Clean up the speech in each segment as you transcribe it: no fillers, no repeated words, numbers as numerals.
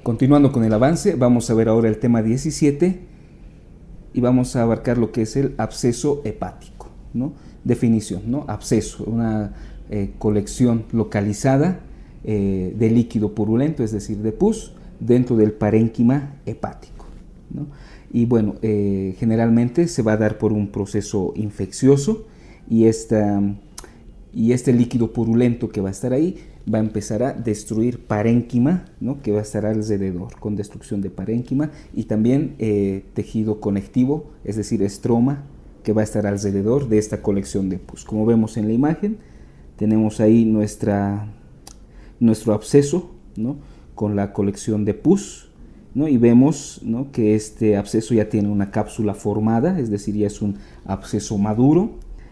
Continuando con el avance, vamos a ver ahora el tema 17 y vamos a abarcar lo que es el absceso hepático, ¿no? Definición, ¿no? Absceso, una colección localizada de líquido purulento, es decir, de pus, dentro del parénquima hepático, ¿no? Y bueno, generalmente se va a dar por un proceso infeccioso y este líquido purulento que va a estar ahí va a empezar a destruir parénquima, ¿no? Que va a estar alrededor, con destrucción de parénquima, y también tejido conectivo, es decir, estroma, que va a estar alrededor de esta colección de pus. Como vemos en la imagen, tenemos ahí nuestro absceso, ¿no? Con la colección de pus, ¿no? Y vemos, ¿no? Que este absceso ya tiene una cápsula formada, es decir, ya es un absceso maduro,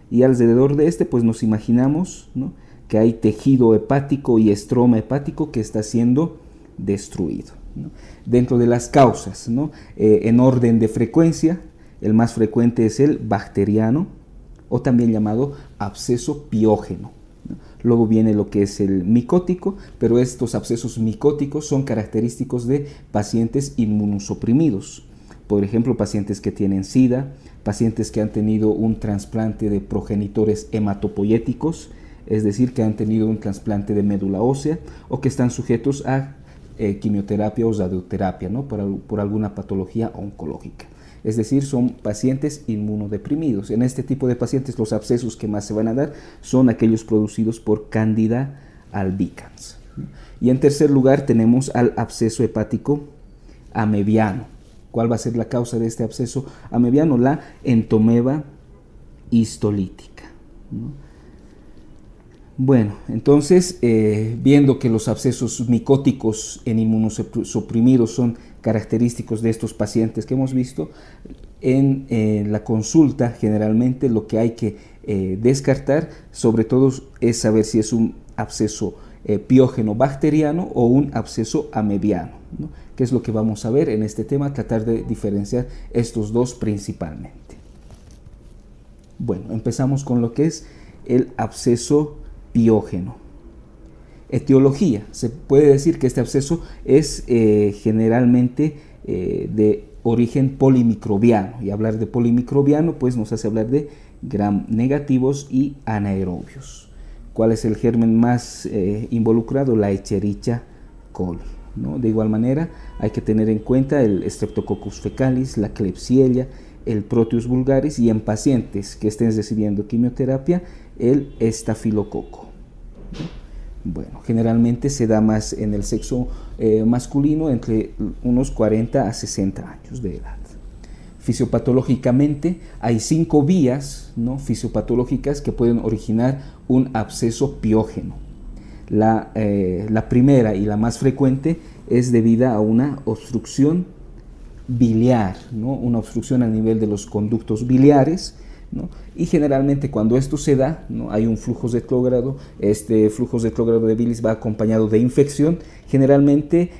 y alrededor de este pues nos imaginamos, ¿no? Que hay tejido hepático y estroma hepático que está siendo destruido, ¿no? Dentro de las causas, ¿no? En orden de frecuencia, el más frecuente es el bacteriano, o también llamado absceso piógeno, ¿no? Luego viene lo que es el micótico, pero estos abscesos micóticos son característicos de pacientes inmunosuprimidos. Por ejemplo, pacientes que tienen SIDA, pacientes que han tenido un trasplante de progenitores hematopoyéticos, es decir, que han tenido un trasplante de médula ósea o que están sujetos a quimioterapia o radioterapia, ¿no? por alguna patología oncológica. Es decir, son pacientes inmunodeprimidos. En este tipo de pacientes los abscesos que más se van a dar son aquellos producidos por Candida albicans. Y en tercer lugar tenemos al absceso hepático amebiano. ¿Cuál va a ser la causa de este absceso amebiano? La entomeba histolítica, ¿no? Bueno, entonces, viendo que los abscesos micóticos en inmunosuprimidos son característicos de estos pacientes que hemos visto, en la consulta generalmente lo que hay que descartar sobre todo es saber si es un absceso piógeno bacteriano o un absceso amebiano, ¿no? Que es lo que vamos a ver en este tema, tratar de diferenciar estos dos principalmente. Bueno, empezamos con lo que es el absceso piógeno. Etiología. Se puede decir que este absceso es generalmente de origen polimicrobiano, y hablar de polimicrobiano pues nos hace hablar de gram negativos y anaerobios. ¿Cuál es el germen más involucrado? La Escherichia coli, ¿no? De igual manera hay que tener en cuenta el Streptococcus fecalis, la Klebsiella, el Proteus vulgaris, y en pacientes que estén recibiendo quimioterapia, el estafilococo. Bueno, generalmente se da más en el sexo masculino entre unos 40 a 60 años de edad. Fisiopatológicamente hay 5 vías, ¿no? fisiopatológicas que pueden originar un absceso piógeno. La primera y la más frecuente es debida a una obstrucción biliar, ¿no? Una obstrucción a nivel de los conductos biliares, ¿no? Y generalmente cuando esto se da, ¿no? Hay un flujo retrógrado. Este flujo retrógrado de bilis va acompañado de infección. Generalmente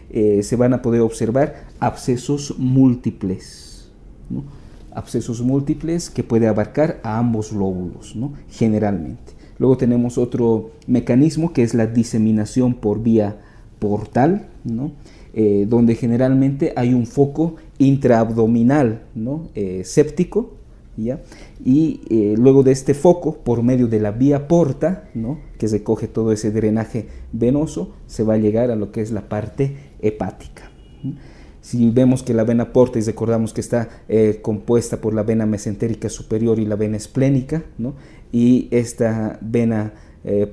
se van a poder observar abscesos múltiples, ¿no? Abscesos múltiples que puede abarcar a ambos lóbulos, ¿no? Generalmente. Luego tenemos otro mecanismo que es la diseminación por vía portal, ¿no? Donde generalmente hay un foco intraabdominal, ¿no? Séptico, ¿ya? Y luego de este foco, por medio de la vía porta, ¿no? Que recoge todo ese drenaje venoso, se va a llegar a lo que es la parte hepática. Si vemos que la vena porta, y recordamos que está compuesta por la vena mesentérica superior y la vena esplénica, ¿no? Y esta vena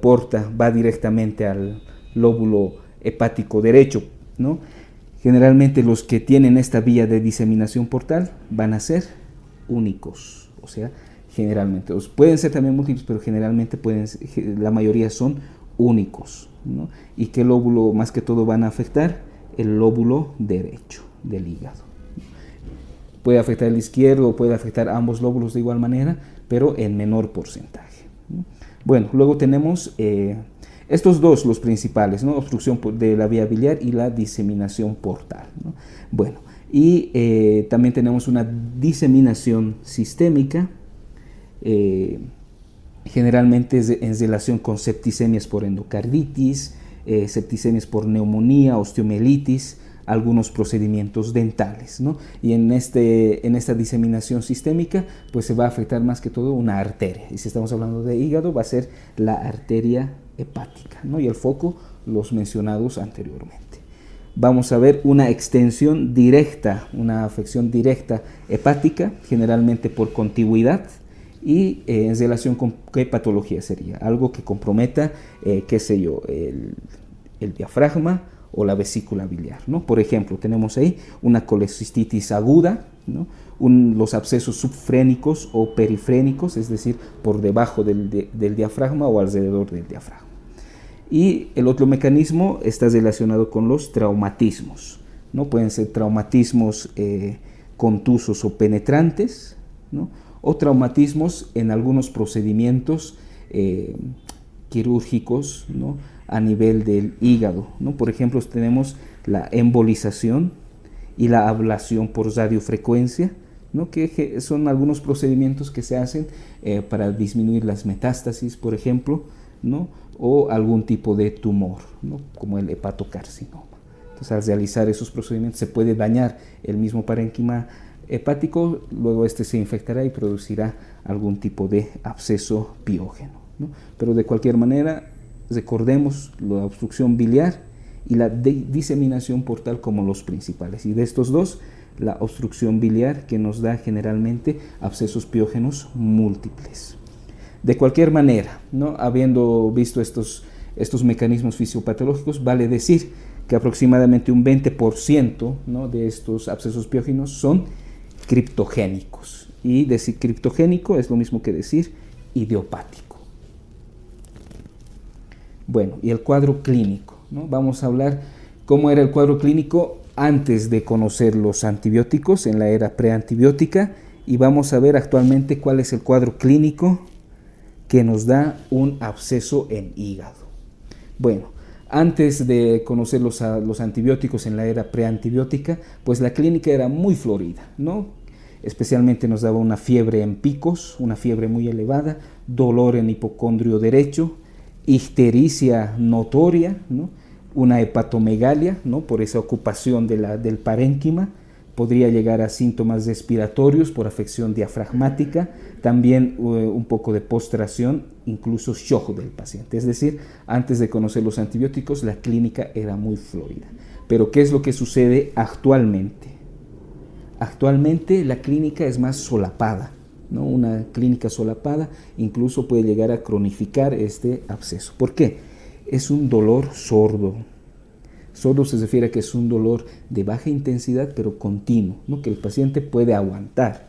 porta va directamente al lóbulo hepático derecho, ¿no? Generalmente los que tienen esta vía de diseminación portal van a ser únicos, o sea, generalmente, pueden ser también múltiples, pero generalmente la mayoría son únicos, ¿no? ¿Y qué lóbulo más que todo van a afectar? El lóbulo derecho del hígado. Puede afectar el izquierdo, puede afectar ambos lóbulos de igual manera, pero en menor porcentaje, ¿no? Bueno, luego tenemos estos dos, los principales, ¿no? Obstrucción de la vía biliar y la diseminación portal, ¿no? Bueno, y también tenemos una diseminación sistémica, generalmente en relación con septicemias por endocarditis, septicemias por neumonía, osteomielitis, algunos procedimientos dentales, ¿no? Y en esta diseminación sistémica, pues se va a afectar más que todo una arteria. Y si estamos hablando de hígado, va a ser la arteria hepática, ¿no? Y el foco, los mencionados anteriormente. Vamos a ver una extensión directa, una afección directa hepática, generalmente por contigüidad, y en relación con qué patología sería, algo que comprometa, qué sé yo, el diafragma o la vesícula biliar, ¿no? Por ejemplo, tenemos ahí una colecistitis aguda, ¿no? Los abscesos subfrénicos o perifrénicos, es decir, por debajo del diafragma o alrededor del diafragma. Y el otro mecanismo está relacionado con los traumatismos, ¿no? Pueden ser traumatismos contusos o penetrantes, ¿no? O traumatismos en algunos procedimientos quirúrgicos, ¿no? A nivel del hígado, ¿no? Por ejemplo, tenemos la embolización y la ablación por radiofrecuencia, ¿no? Que son algunos procedimientos que se hacen para disminuir las metástasis, por ejemplo, ¿no? O algún tipo de tumor, ¿no? Como el hepatocarcinoma. Entonces, al realizar esos procedimientos se puede dañar el mismo parénquima hepático, luego este se infectará y producirá algún tipo de absceso piógeno, ¿no? Pero de cualquier manera, recordemos la obstrucción biliar y la diseminación portal como los principales. Y de estos dos, la obstrucción biliar, que nos da generalmente abscesos piógenos múltiples. De cualquier manera, ¿no? Habiendo visto estos mecanismos fisiopatológicos, vale decir que aproximadamente un 20%, ¿no? De estos abscesos piógenos son criptogénicos. Y decir criptogénico es lo mismo que decir idiopático. Bueno, y el cuadro clínico, ¿no? Vamos a hablar cómo era el cuadro clínico antes de conocer los antibióticos, en la era preantibiótica, y vamos a ver actualmente cuál es el cuadro clínico que nos da un absceso en hígado. Bueno, antes de conocer los antibióticos en la era preantibiótica, pues la clínica era muy florida, ¿no? Especialmente nos daba una fiebre en picos, una fiebre muy elevada, dolor en hipocondrio derecho, ictericia notoria, ¿no? Una hepatomegalia, ¿no? Por esa ocupación del parénquima. Podría llegar a síntomas respiratorios por afección diafragmática, también un poco de postración, incluso shock del paciente. Es decir, antes de conocer los antibióticos, la clínica era muy florida. Pero ¿qué es lo que sucede actualmente? Actualmente la clínica es más solapada, ¿no? Una clínica solapada incluso puede llegar a cronificar este absceso. ¿Por qué? Es un dolor sordo. Sordo se refiere a que es un dolor de baja intensidad pero continuo, ¿no? Que el paciente puede aguantar.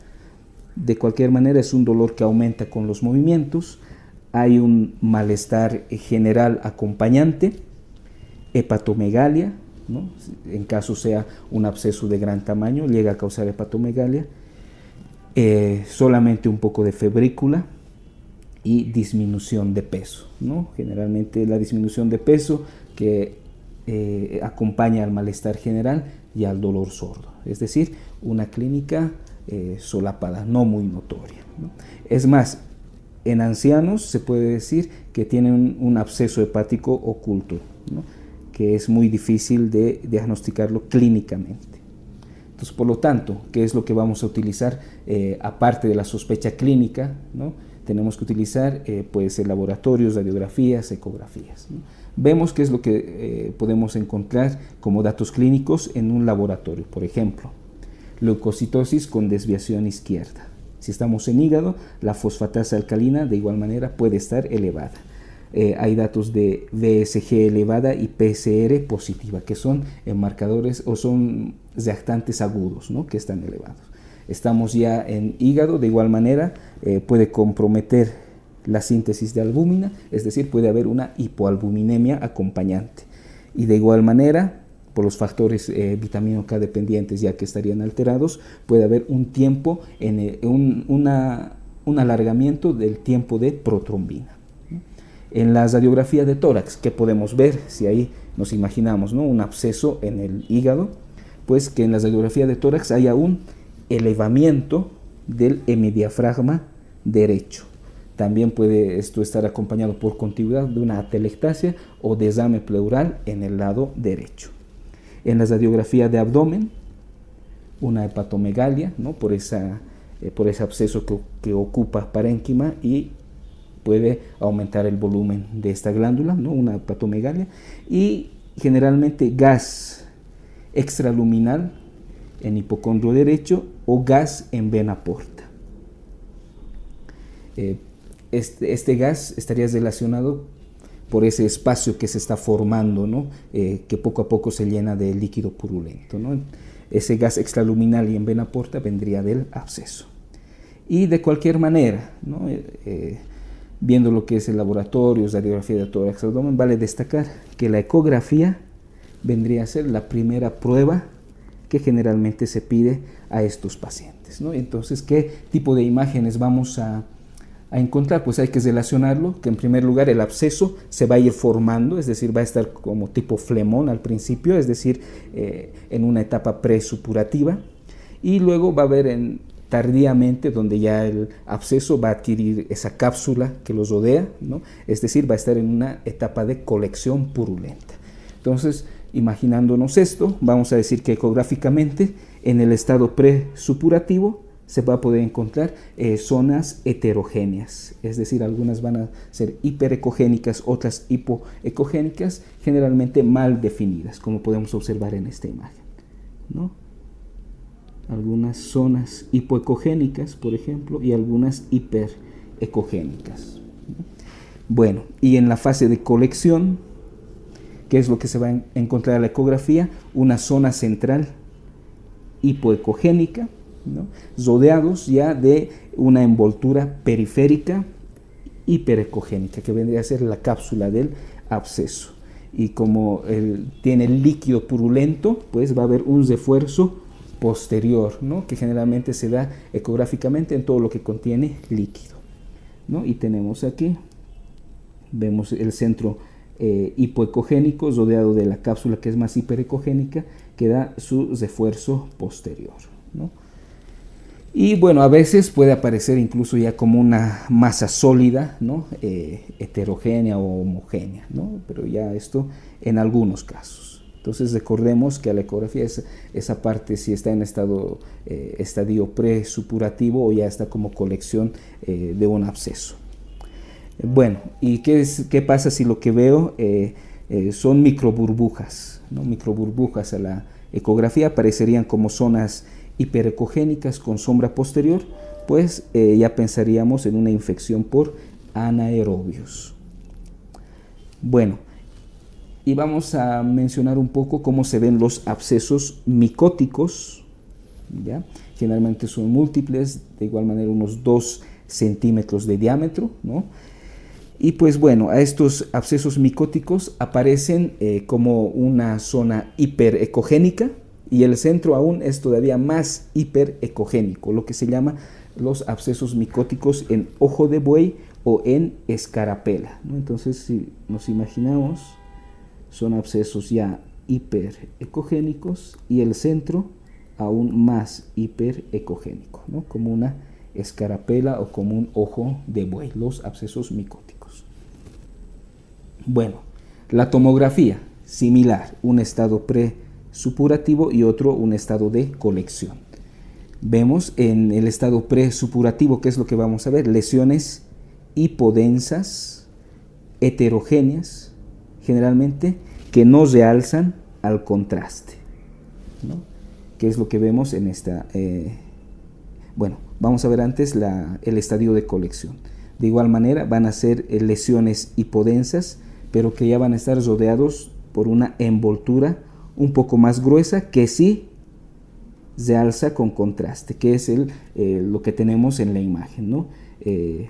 De cualquier manera es un dolor que aumenta con los movimientos, hay un malestar general acompañante, hepatomegalia, ¿no? En caso sea un absceso de gran tamaño, llega a causar hepatomegalia, solamente un poco de febrícula y disminución de peso, ¿no? Generalmente la disminución de peso que acompaña al malestar general y al dolor sordo, es decir, una clínica solapada, no muy notoria, ¿no? Es más, en ancianos se puede decir que tienen un absceso hepático oculto, ¿no? Que es muy difícil de diagnosticarlo clínicamente. Entonces, por lo tanto, ¿qué es lo que vamos a utilizar aparte de la sospecha clínica, ¿no? Tenemos que utilizar pues, laboratorios, radiografías, ecografías, ¿no? Vemos qué es lo que podemos encontrar como datos clínicos en un laboratorio. Por ejemplo, leucocitosis con desviación izquierda. Si estamos en hígado, la fosfatasa alcalina de igual manera puede estar elevada. Hay datos de VSG elevada y PCR positiva, que son marcadores o son reactantes agudos, ¿no? Que están elevados. Estamos ya en hígado, de igual manera puede comprometer la síntesis de albúmina, es decir, puede haber una hipoalbuminemia acompañante. Y de igual manera, por los factores vitamina K dependientes, ya que estarían alterados, puede haber un tiempo, un alargamiento del tiempo de protrombina. En la radiografía de tórax, ¿qué podemos ver? Si ahí nos imaginamos, ¿no? Un absceso en el hígado, pues que en la radiografía de tórax haya un elevamiento del hemidiafragma derecho. También puede esto estar acompañado por contigüidad de una atelectasia o desame pleural en el lado derecho. En la radiografía de abdomen, una hepatomegalia, ¿no? por ese absceso que ocupa parénquima y puede aumentar el volumen de esta glándula, ¿no? Una hepatomegalia. Y generalmente gas extraluminal en hipocondrio derecho o gas en vena porta. Este gas estaría relacionado por ese espacio que se está formando, ¿no? Que poco a poco se llena de líquido purulento, ¿no? Ese gas extraluminal y en vena porta vendría del absceso. Y de cualquier manera, ¿no? Viendo lo que es el laboratorio, radiografía de tórax abdomen, vale destacar que la ecografía vendría a ser la primera prueba que generalmente se pide a estos pacientes, ¿no? Entonces, ¿qué tipo de imágenes vamos a encontrar? Pues hay que relacionarlo, que en primer lugar el absceso se va a ir formando, es decir, va a estar como tipo flemón al principio, es decir, en una etapa presupurativa, y luego va a haber tardíamente donde ya el absceso va a adquirir esa cápsula que lo rodea, ¿no? Es decir, va a estar en una etapa de colección purulenta. Entonces, imaginándonos esto, vamos a decir que ecográficamente en el estado presupurativo se va a poder encontrar zonas heterogéneas, es decir, algunas van a ser hiperecogénicas, otras hipoecogénicas, generalmente mal definidas, como podemos observar en esta imagen, ¿no? Algunas zonas hipoecogénicas, por ejemplo, y algunas hiperecogénicas. Bueno, y en la fase de colección, ¿qué es lo que se va a encontrar en la ecografía? Una zona central hipoecogénica, ¿no? Rodeados ya de una envoltura periférica hiperecogénica, que vendría a ser la cápsula del absceso. Y como tiene el líquido purulento, pues va a haber un refuerzo posterior, ¿no? Que generalmente se da ecográficamente en todo lo que contiene líquido, ¿no? Y tenemos aquí, vemos el centro hipoecogénico rodeado de la cápsula que es más hiperecogénica, que da su refuerzo posterior, ¿no? Y bueno, a veces puede aparecer incluso ya como una masa sólida, ¿no? Heterogénea o homogénea, ¿no? Pero ya esto en algunos casos. Entonces recordemos que a la ecografía esa parte si está en estadio presupurativo o ya está como colección de un absceso. Bueno, ¿y qué pasa si lo que veo son microburbujas, ¿no? Microburbujas a la ecografía aparecerían como zonas hiperecogénicas con sombra posterior, pues ya pensaríamos en una infección por anaerobios. Bueno, y vamos a mencionar un poco cómo se ven los abscesos micóticos, ¿ya? Generalmente son múltiples, de igual manera unos 2 centímetros de diámetro, ¿no? Y pues bueno, a estos abscesos micóticos aparecen como una zona hiperecogénica, y el centro aún es todavía más hiperecogénico, lo que se llama los abscesos micóticos en ojo de buey o en escarapela, ¿no? Entonces, si nos imaginamos, son abscesos ya hiperecogénicos y el centro aún más hiperecogénico, ¿no? Como una escarapela o como un ojo de buey, los abscesos micóticos. Bueno, la tomografía, similar, un estado presupurativo y otro un estado de colección. Vemos en el estado presupurativo, ¿qué es lo que vamos a ver? Lesiones hipodensas, heterogéneas, generalmente que no realzan al contraste, ¿no? ¿Qué es lo que vemos en esta? Bueno, vamos a ver antes el estadio de colección. De igual manera van a ser lesiones hipodensas, pero que ya van a estar rodeados por una envoltura un poco más gruesa que sí realza con contraste, que es lo que tenemos en la imagen, ¿no?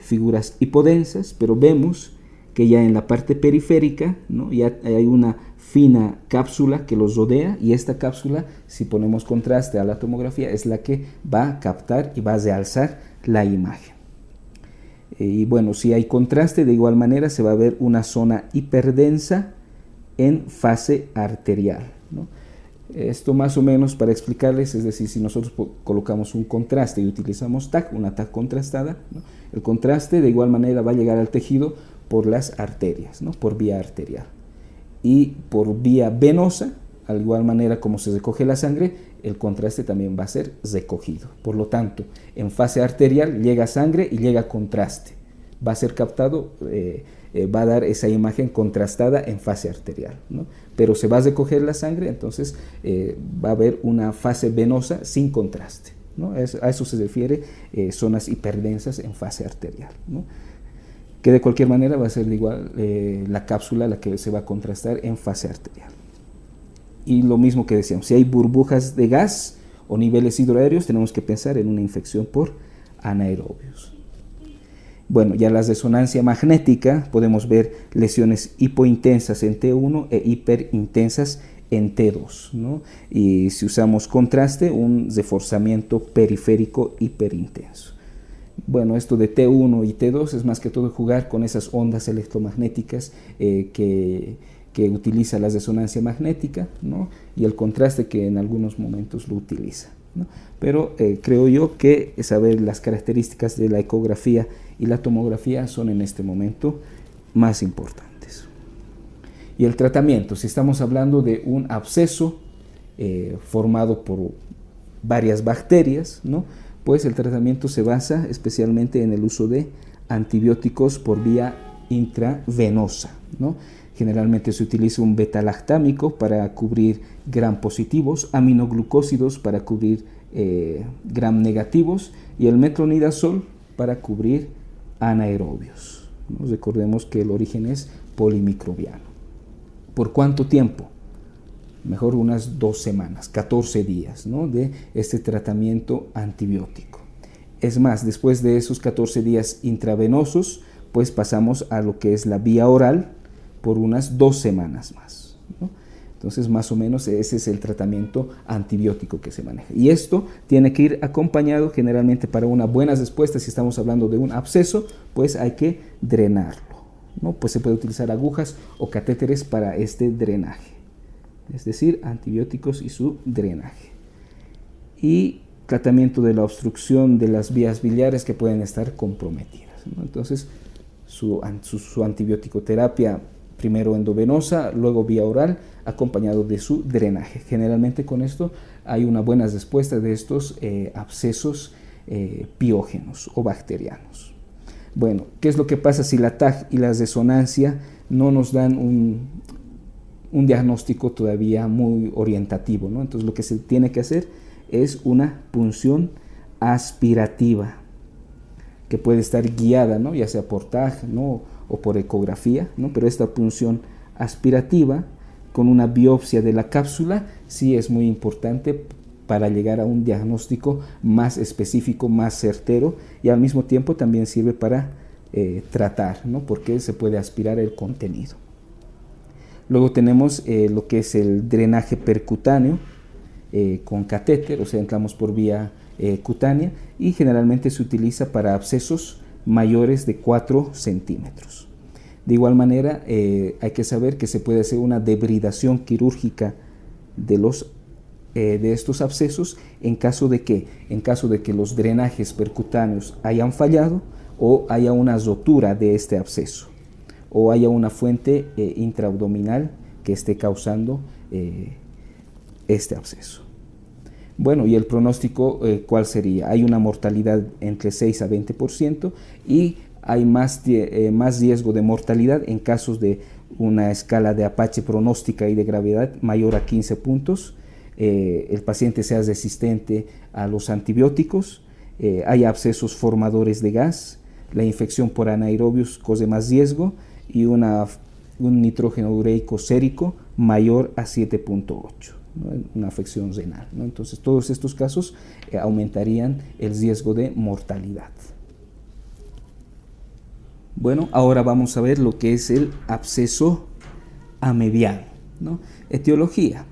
Figuras hipodensas, pero vemos que ya en la parte periférica, ¿no? Ya hay una fina cápsula que los rodea, y esta cápsula, si ponemos contraste a la tomografía, es la que va a captar y va a realzar la imagen. Y bueno, si hay contraste, de igual manera se va a ver una zona hiperdensa en fase arterial, ¿no? Esto más o menos para explicarles, es decir, si nosotros colocamos un contraste y utilizamos TAC, una TAC contrastada, ¿no? El contraste de igual manera va a llegar al tejido por las arterias, ¿no? Por vía arterial. Y por vía venosa Al igual manera como se recoge la sangre, el contraste también va a ser recogido. Por lo tanto, en fase arterial llega sangre y llega contraste. Va a ser captado, va a dar esa imagen contrastada en fase arterial, ¿no? Pero se va a recoger la sangre, entonces va a haber una fase venosa sin contraste, ¿no? A eso se refiere zonas hiperdensas en fase arterial, ¿no? Que de cualquier manera va a ser igual la cápsula la que se va a contrastar en fase arterial. Y lo mismo que decíamos, si hay burbujas de gas o niveles hidroaéreos, tenemos que pensar en una infección por anaerobios. Bueno, ya la resonancia magnética, podemos ver lesiones hipointensas en T1 e hiperintensas en T2, ¿no? Y si usamos contraste, un reforzamiento periférico hiperintenso. Bueno, esto de T1 y T2 es más que todo jugar con esas ondas electromagnéticas que utiliza la resonancia magnética, ¿no? Y el contraste que en algunos momentos lo utiliza, ¿no? Pero creo yo que saber las características de la ecografía y la tomografía son en este momento más importantes. Y el tratamiento, si estamos hablando de un absceso formado por varias bacterias, ¿no? Pues el tratamiento se basa especialmente en el uso de antibióticos por vía intravenosa, ¿no? Generalmente se utiliza un beta-lactámico para cubrir gram positivos, aminoglucósidos para cubrir gram negativos y el metronidazol para cubrir anaerobios, ¿no? Recordemos que el origen es polimicrobiano. ¿Por cuánto tiempo? Mejor unas 2 semanas, 14 días, ¿no? De este tratamiento antibiótico. Es más, después de esos 14 días intravenosos, pues pasamos a lo que es la vía oral por unas 2 semanas más, ¿no? Entonces, más o menos ese es el tratamiento antibiótico que se maneja. Y esto tiene que ir acompañado generalmente para una buena respuesta. Si estamos hablando de un absceso, pues hay que drenarlo, ¿no? Pues se puede utilizar agujas o catéteres para este drenaje. Es decir, antibióticos y su drenaje. Y tratamiento de la obstrucción de las vías biliares que pueden estar comprometidas, ¿no? Entonces, su antibiótico terapia, primero endovenosa, luego vía oral, acompañado de su drenaje. Generalmente con esto hay una buena respuesta de estos abscesos piógenos o bacterianos. Bueno, ¿qué es lo que pasa si la TAG y la resonancia no nos dan un diagnóstico todavía muy orientativo, ¿no? Entonces lo que se tiene que hacer es una punción aspirativa que puede estar guiada, ¿no? Ya sea por TAG, ¿no? O por ecografía, ¿no? Pero esta punción aspirativa con una biopsia de la cápsula sí es muy importante para llegar a un diagnóstico más específico, más certero, y al mismo tiempo también sirve para tratar, ¿no? Porque se puede aspirar el contenido. Luego tenemos lo que es el drenaje percutáneo con catéter, o sea, entramos por vía cutánea, y generalmente se utiliza para abscesos mayores de 4 centímetros. De igual manera, hay que saber que se puede hacer una debridación quirúrgica de estos abscesos en caso de que los drenajes percutáneos hayan fallado o haya una rotura de este absceso, o haya una fuente intraabdominal que esté causando este absceso. Bueno, y el pronóstico, ¿cuál sería? Hay una mortalidad entre 6 a 20% y hay más riesgo de mortalidad en casos de una escala de Apache pronóstica y de gravedad mayor a 15 puntos. El paciente sea resistente a los antibióticos, hay abscesos formadores de gas, la infección por anaerobios cause más riesgo y un nitrógeno ureico sérico mayor a 7.8, ¿no? Una afección renal, ¿no? Entonces todos estos casos aumentarían el riesgo de mortalidad. Bueno, ahora vamos a ver lo que es el absceso amebiano, ¿no? Etiología.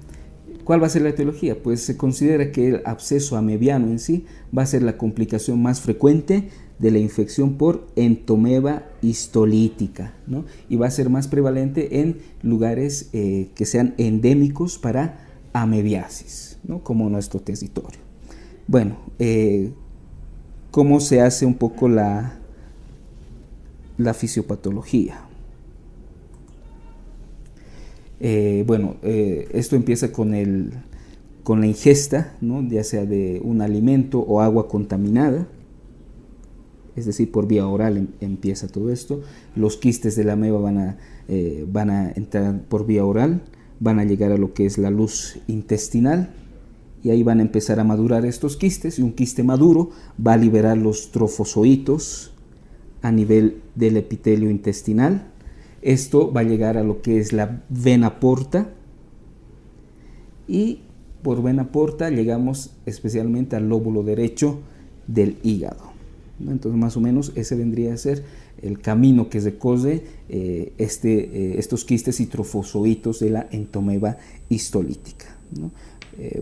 ¿Cuál va a ser la etiología? Pues se considera que el absceso amebiano en sí va a ser la complicación más frecuente de la infección por entomeba histolítica, ¿no? Y va a ser más prevalente en lugares que sean endémicos para amebiasis, ¿no? Como nuestro territorio. Bueno, ¿cómo se hace un poco la fisiopatología? Esto empieza con la ingesta, ¿no? Ya sea de un alimento o agua contaminada, es decir, por vía oral empieza todo esto. Los quistes de la ameba van a entrar por vía oral, van a llegar a lo que es la luz intestinal, y ahí van a empezar a madurar estos quistes, y un quiste maduro va a liberar los trofozoitos a nivel del epitelio intestinal. Esto va a llegar a lo que es la vena porta, y por vena porta llegamos especialmente al lóbulo derecho del hígado. Entonces, más o menos ese vendría a ser el camino que recorre estos quistes y trofozoitos de la entomeba histolítica, ¿no?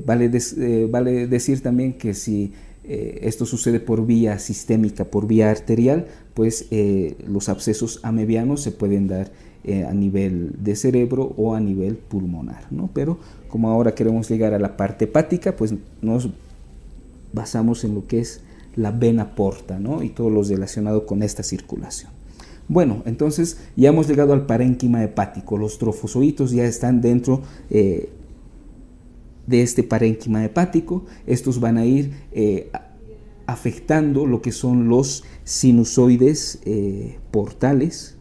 Vale decir también que si esto sucede por vía sistémica, por vía arterial, pues los abscesos amebianos se pueden dar a nivel de cerebro o a nivel pulmonar, ¿no? Pero como ahora queremos llegar a la parte hepática, pues nos basamos en lo que es la vena porta, ¿no? Y todo lo relacionado con esta circulación. Bueno, entonces ya hemos llegado al parénquima hepático. Los trofozoitos ya están dentro de este parénquima hepático. Estos van a ir afectando lo que son los sinusoides portales,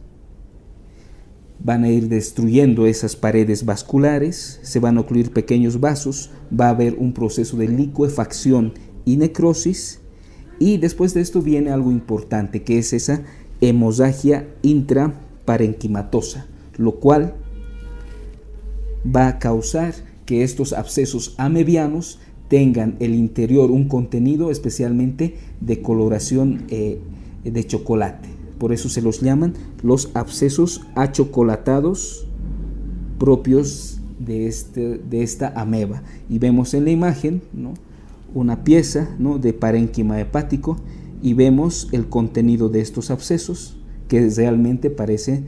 van a ir destruyendo esas paredes vasculares, se van a ocluir pequeños vasos, va a haber un proceso de licuefacción y necrosis, y después de esto viene algo importante, que es esa hemorragia intraparenquimatosa, lo cual va a causar que estos abscesos amebianos tengan el interior un contenido especialmente de coloración de chocolate. Por eso se los llaman los abscesos achocolatados propios de esta ameba. Y vemos en la imagen, ¿no?, una pieza, ¿no?, de parénquima hepático, y vemos el contenido de estos abscesos que realmente parece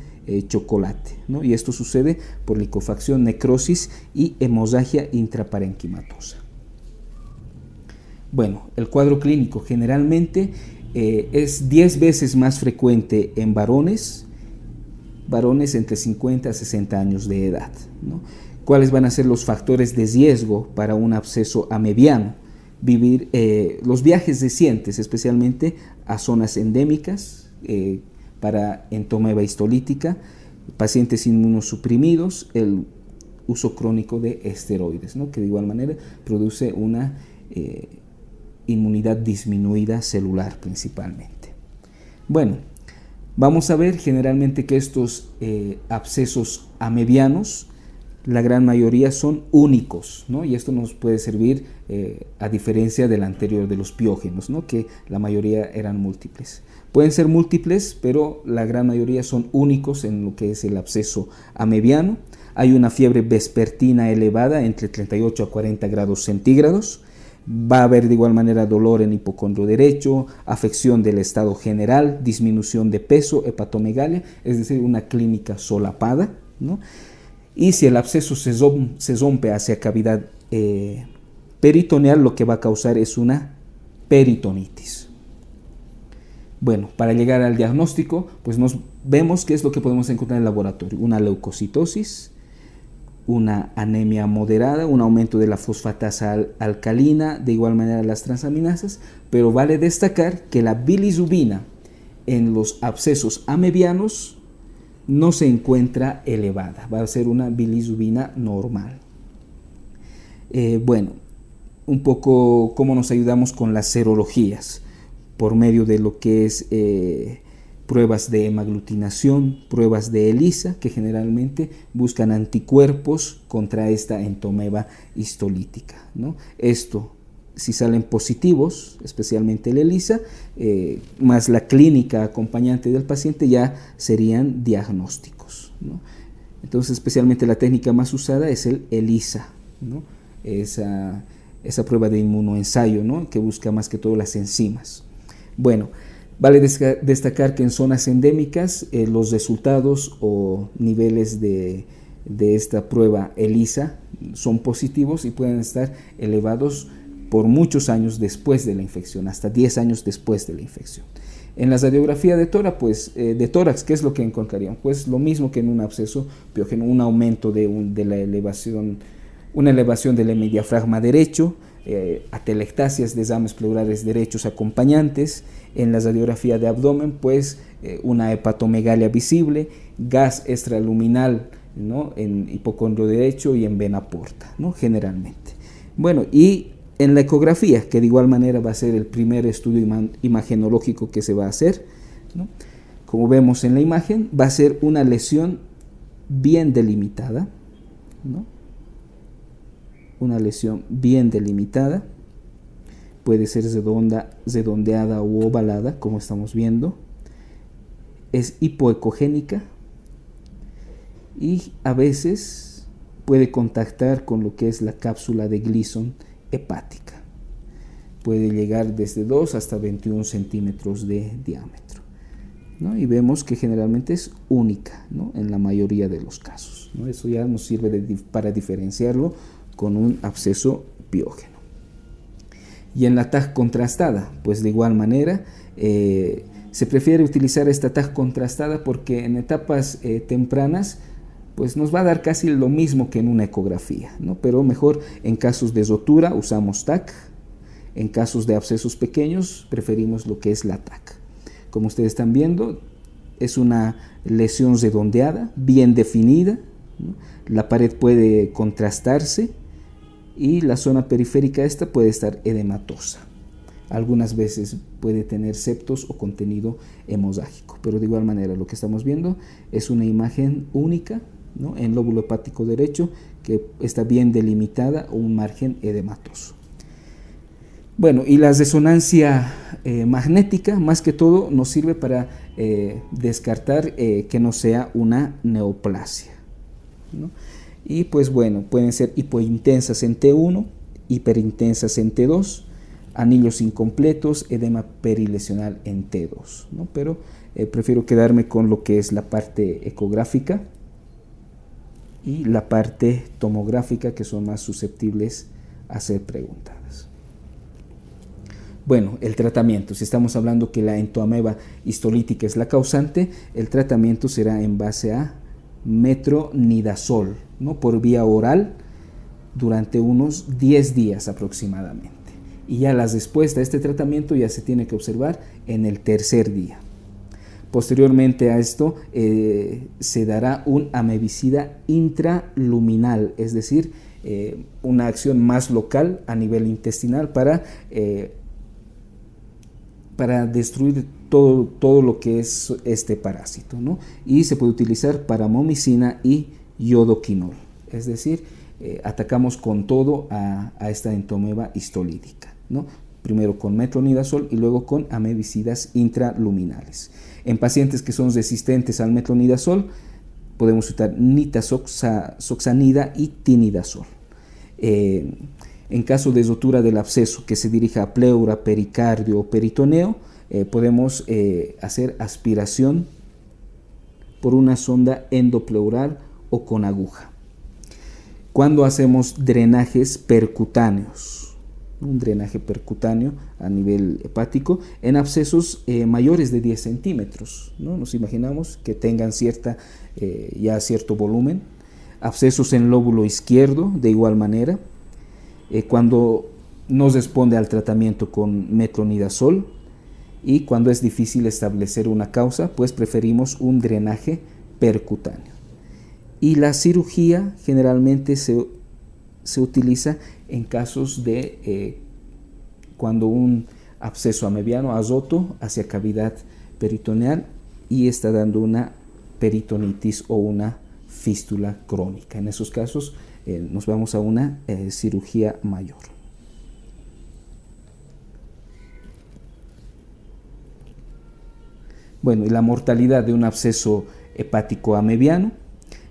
chocolate, ¿no? Y esto sucede por licuefacción, necrosis y hemorragia intraparenquimatosa. Bueno, el cuadro clínico generalmente es 10 veces más frecuente en varones entre 50 a 60 años de edad, ¿no? ¿Cuáles van a ser los factores de riesgo para un absceso amebiano? Los viajes recientes, especialmente a zonas endémicas, para entomeba histolítica, pacientes inmunosuprimidos, el uso crónico de esteroides, ¿no?, que de igual manera produce una inmunidad disminuida celular principalmente. Bueno, vamos a ver generalmente que estos abscesos amebianos, la gran mayoría son únicos, ¿no? Y esto nos puede servir a diferencia del anterior de los piógenos, ¿no?, que la mayoría eran múltiples. Pueden ser múltiples, pero la gran mayoría son únicos en lo que es el absceso amebiano. Hay una fiebre vespertina elevada entre 38 a 40 grados centígrados. Va a haber de igual manera dolor en hipocondrio derecho, afección del estado general, disminución de peso, hepatomegalia, es decir, una clínica solapada, ¿no? Y si el absceso se rompe hacia cavidad peritoneal, lo que va a causar es una peritonitis. Bueno, para llegar al diagnóstico, pues vemos qué es lo que podemos encontrar en el laboratorio: una leucocitosis, una anemia moderada, un aumento de la fosfatasa alcalina, de igual manera las transaminasas, pero vale destacar que la bilirrubina en los abscesos amebianos no se encuentra elevada, va a ser una bilirrubina normal. Bueno, un poco cómo nos ayudamos con las serologías, por medio de lo que es pruebas de hemaglutinación, pruebas de ELISA, que generalmente buscan anticuerpos contra esta entomeba histolítica, ¿no? Esto, si salen positivos, especialmente el ELISA, más la clínica acompañante del paciente, ya serían diagnósticos, ¿no? Entonces, especialmente la técnica más usada es el ELISA, ¿no?, esa prueba de inmunoensayo, ¿no?, que busca más que todo las enzimas. Bueno, vale destacar que en zonas endémicas los resultados o niveles de esta prueba ELISA son positivos y pueden estar elevados por muchos años después de la infección, hasta 10 años después de la infección. En la radiografía de tórax, de tórax, ¿qué es lo que encontraríamos? Pues lo mismo que en un absceso piógeno, un aumento de la elevación, una elevación del hemidiafragma derecho, atelectasias de exámenes pleurales derechos acompañantes. En la radiografía de abdomen, pues una hepatomegalia visible, gas extraluminal, ¿no?, en hipocondrio derecho y en vena porta, ¿no?, generalmente. Bueno, y en la ecografía, que de igual manera va a ser el primer estudio imagenológico que se va a hacer, ¿no?, como vemos en la imagen, va a ser una lesión bien delimitada, ¿no?, una lesión bien delimitada, puede ser redondeada u ovalada, como estamos viendo, es hipoecogénica y a veces puede contactar con lo que es la cápsula de Gleason hepática. Puede llegar desde 2 hasta 21 centímetros de diámetro, ¿no? Y vemos que generalmente es única, ¿no?, en la mayoría de los casos, ¿no? Eso ya nos sirve para diferenciarlo con un absceso piógeno. Y en la TAG contrastada, pues de igual manera, se prefiere utilizar esta TAG contrastada porque en etapas tempranas pues nos va a dar casi lo mismo que en una ecografía, ¿no? Pero mejor en casos de rotura usamos TAC, en casos de abscesos pequeños preferimos lo que es la TAC. Como ustedes están viendo, es una lesión redondeada, bien definida, ¿no? La pared puede contrastarse y la zona periférica esta puede estar edematosa. Algunas veces puede tener septos o contenido hemorrágico, pero de igual manera lo que estamos viendo es una imagen única, ¿no?, en lóbulo hepático derecho que está bien delimitada o un margen edematoso. Bueno, y la resonancia magnética más que todo nos sirve para descartar que no sea una neoplasia, ¿no? Y pues bueno, pueden ser hipointensas en T1, hiperintensas en T2, anillos incompletos, edema perilesional en T2, ¿no? Pero prefiero quedarme con lo que es la parte ecográfica y la parte tomográfica, que son más susceptibles a ser preguntadas. Bueno, el tratamiento, si estamos hablando que la entoameba histolítica es la causante, el tratamiento será en base a metronidazol, ¿no?, por vía oral durante unos 10 días aproximadamente. Y ya la respuesta a este tratamiento ya se tiene que observar en el tercer día. Posteriormente a esto se dará un amebicida intraluminal, es decir, una acción más local a nivel intestinal para destruir todo lo que es este parásito, ¿no? Y se puede utilizar paramomicina y iodoquinol, es decir, atacamos con todo a esta entomeba histolítica, ¿no? Primero con metronidazol y luego con amebicidas intraluminales. En pacientes que son resistentes al metronidazol podemos usar nitazoxanida y tinidazol. En caso de rotura del absceso que se dirija a pleura, pericardio o peritoneo, podemos hacer aspiración por una sonda endopleural o con aguja. Cuando hacemos drenajes percutáneos, un drenaje percutáneo a nivel hepático en abscesos mayores de 10 centímetros, ¿no? Nos imaginamos que tengan ya cierto volumen. Abscesos en lóbulo izquierdo de igual manera. Cuando no responde al tratamiento con metronidazol y cuando es difícil establecer una causa, pues preferimos un drenaje percutáneo. Y la cirugía generalmente se utiliza en casos de cuando un absceso amebiano azoto hacia cavidad peritoneal y está dando una peritonitis o una fístula crónica. En esos casos nos vamos a una cirugía mayor. Bueno, y la mortalidad de un absceso hepático amebiano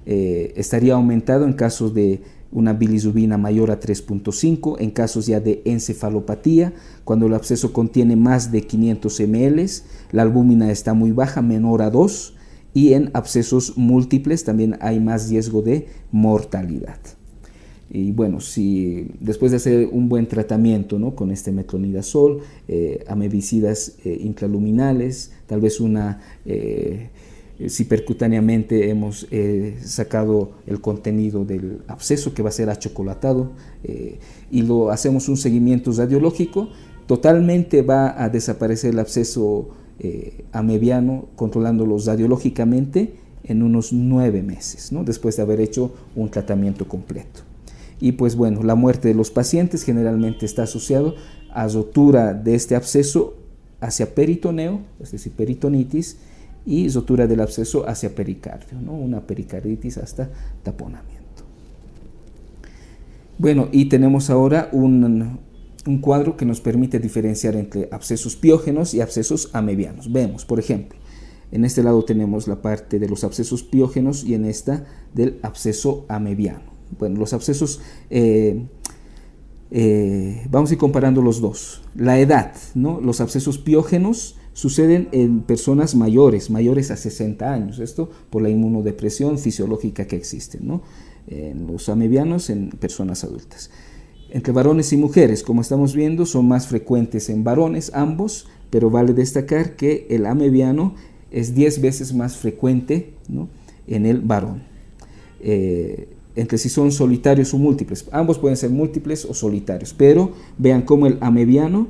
estaría aumentado en casos de una bilirrubina mayor a 3.5, en casos ya de encefalopatía, cuando el absceso contiene más de 500 ml, la albúmina está muy baja, menor a 2, y en abscesos múltiples también hay más riesgo de mortalidad. Y bueno, si después de hacer un buen tratamiento, ¿no?, con este metronidazol, amebicidas intraluminales, tal vez si percutáneamente hemos sacado el contenido del absceso que va a ser achocolatado, y lo hacemos un seguimiento radiológico, totalmente va a desaparecer el absceso amebiano controlándolo radiológicamente en unos 9 meses, ¿no?, después de haber hecho un tratamiento completo. Y pues bueno, la muerte de los pacientes generalmente está asociado a rotura de este absceso hacia peritoneo, es decir, peritonitis, y rotura del absceso hacia pericardio, ¿no?, una pericarditis hasta taponamiento. Bueno, y tenemos ahora un cuadro que nos permite diferenciar entre abscesos piógenos y abscesos amebianos. Vemos, por ejemplo, en este lado tenemos la parte de los abscesos piógenos y en esta del absceso amebiano. Bueno, los abscesos, vamos a ir comparando los dos. La edad, ¿no? Los abscesos piógenos suceden en personas mayores a 60 años. Esto por la inmunodepresión fisiológica que existe, ¿no? En los amebianos en personas adultas. Entre varones y mujeres, como estamos viendo, son más frecuentes en varones ambos, pero vale destacar que el amebiano es 10 veces más frecuente, ¿no?, en el varón. Entre si son solitarios o múltiples, ambos pueden ser múltiples o solitarios, pero vean cómo el amebiano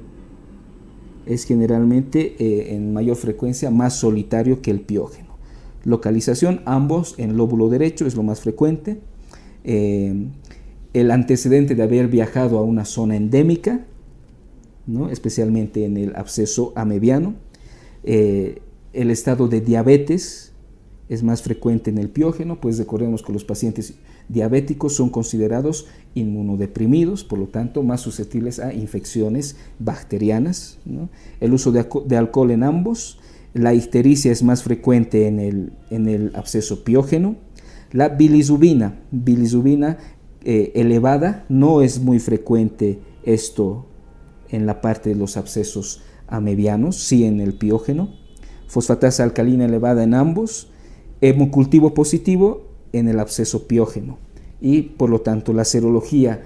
es generalmente en mayor frecuencia más solitario que el piógeno. Localización, ambos en lóbulo derecho es lo más frecuente. El antecedente de haber viajado a una zona endémica, ¿no?, especialmente en el absceso amebiano. El estado de diabetes es más frecuente en el piógeno, pues recordemos que los pacientes diabéticos son considerados inmunodeprimidos, por lo tanto más susceptibles a infecciones bacterianas, ¿no? El uso de alcohol en ambos. La ictericia es más frecuente en el absceso piógeno. La bilirrubina elevada, no es muy frecuente esto en la parte de los abscesos amebianos, sí en el piógeno. Fosfatasa alcalina elevada en ambos. Hemocultivo positivo en el absceso piógeno, y por lo tanto la serología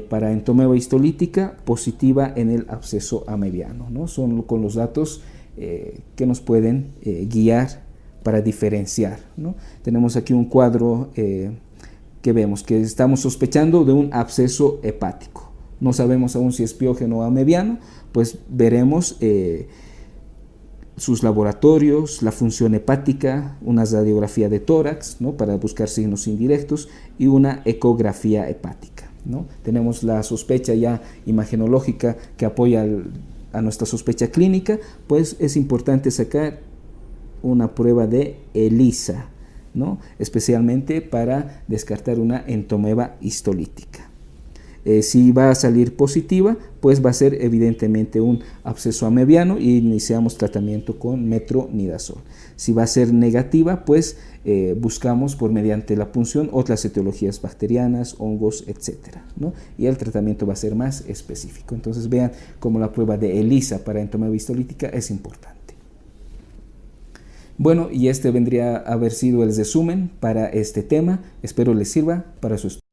para entomeba histolítica positiva en el absceso amebiano, ¿no? Son con los datos que nos pueden guiar para diferenciar, ¿no? Tenemos aquí un cuadro que vemos que estamos sospechando de un absceso hepático. No sabemos aún si es piógeno o amebiano, pues veremos sus laboratorios, la función hepática, una radiografía de tórax, ¿no?, para buscar signos indirectos, y una ecografía hepática, ¿no? Tenemos la sospecha ya imagenológica que apoya a nuestra sospecha clínica, pues es importante sacar una prueba de ELISA, ¿no?, especialmente para descartar una entomeba histolítica. Si va a salir positiva, pues va a ser evidentemente un absceso amebiano y iniciamos tratamiento con metronidazol. Si va a ser negativa, pues buscamos mediante la punción otras etiologías bacterianas, hongos, etcétera, ¿no? Y el tratamiento va a ser más específico. Entonces vean cómo la prueba de ELISA para entomeba histolítica es importante. Bueno, y este vendría a haber sido el resumen para este tema. Espero les sirva para su estudio.